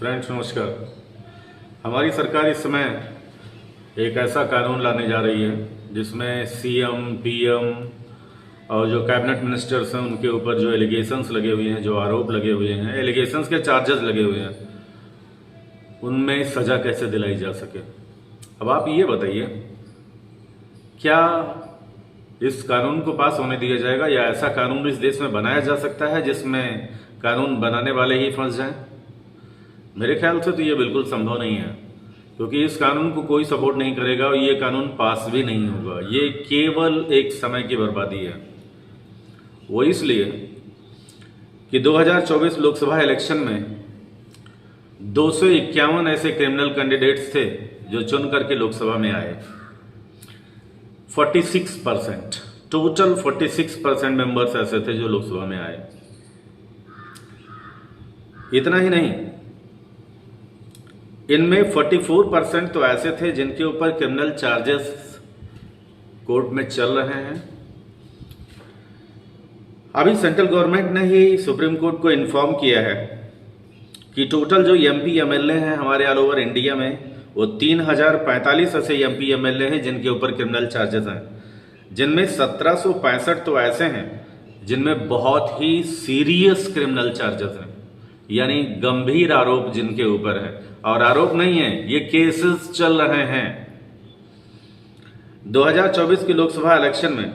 Friends नमस्कार। हमारी सरकार इस समय एक ऐसा कानून लाने जा रही है जिसमें सीएम, पीएम और जो कैबिनेट मिनिस्टर्स हैं उनके ऊपर जो एलिगेशंस लगे हुए हैं, जो आरोप लगे हुए हैं, एलिगेशंस के चार्जेस लगे हुए हैं, उनमें सजा कैसे दिलाई जा सके। अब आप ये बताइए, क्या इस कानून को पास होने दिया जाएगा या ऐसा कानून इस देश में बनाया जा सकता है जिसमें कानून बनाने वाले ही फंस जाएं? मेरे ख्याल से तो ये बिल्कुल संभव नहीं है, क्योंकि इस कानून को कोई सपोर्ट नहीं करेगा और ये कानून पास भी नहीं होगा। ये केवल एक समय की बर्बादी है। वो इसलिए कि 2024 लोकसभा इलेक्शन में 251 ऐसे क्रिमिनल कैंडिडेट्स थे जो चुन करके लोकसभा में आए। 46%, टोटल 46% मेंबर्स ऐसे थे जो लोकसभा में आए। इतना ही नहीं, इनमें 44% तो ऐसे थे जिनके ऊपर क्रिमिनल चार्जेस कोर्ट में चल रहे हैं। अभी सेंट्रल गवर्नमेंट ने ही सुप्रीम कोर्ट को इन्फॉर्म किया है कि टोटल जो एमपी एमएलए हैं हमारे ऑल ओवर इंडिया में, वो 3045 ऐसे एमपी एमएलए हैं जिनके ऊपर क्रिमिनल चार्जेस हैं, जिनमें 1765 तो ऐसे हैं जिनमें बहुत ही सीरियस क्रिमिनल चार्जेस हैं, यानी गंभीर आरोप जिनके ऊपर है। और आरोप नहीं है, ये केसेस चल रहे हैं। 2024 की लोकसभा इलेक्शन में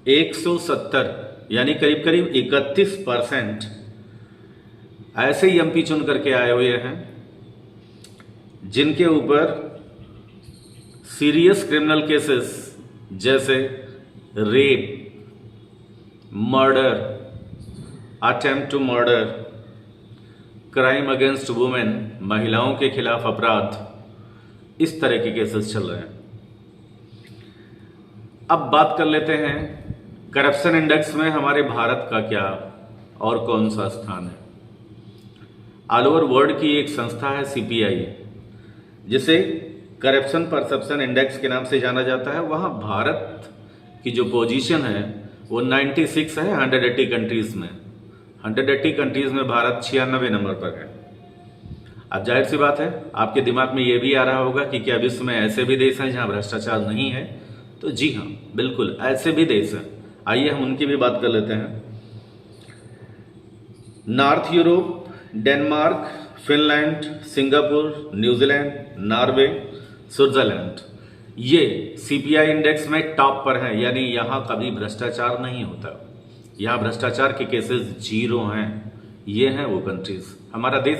170 यानी करीब करीब 31% ऐसे एमपी चुन करके आए हुए हैं जिनके ऊपर सीरियस क्रिमिनल केसेस जैसे rape, murder, attempt to murder, crime against women, महिलाओं के खिलाफ अपराध, इस तरह के केसेस चल रहे हैं। अब बात कर लेते हैं करप्शन इंडेक्स में हमारे भारत का क्या और कौन सा स्थान है। ऑल ओवर वर्ल्ड की एक संस्था है सीपीआई, जिसे करप्शन परसेप्शन इंडेक्स के नाम से जाना जाता है। वहां भारत की जो पोजीशन है वो 96 है 180 कंट्रीज में। 180 कंट्रीज में भारत 96 नंबर पर है। अब जाहिर सी बात है, आपके दिमाग में यह भी आ रहा होगा कि क्या विश्व में ऐसे भी देश हैं जहां भ्रष्टाचार नहीं है? तो जी हां, बिल्कुल ऐसे भी देश हैं। आइए हम उनकी भी बात कर लेते हैं। North Europe, Denmark, Finland, Singapore, New Zealand, Norway, Switzerland, ये सीपीआई इंडेक्स में टॉप पर है, यानी यहां कभी भ्रष्टाचार नहीं होता। यहां भ्रष्टाचार के केसेस 0 हैं। ये हैं वो कंट्रीज। हमारा देश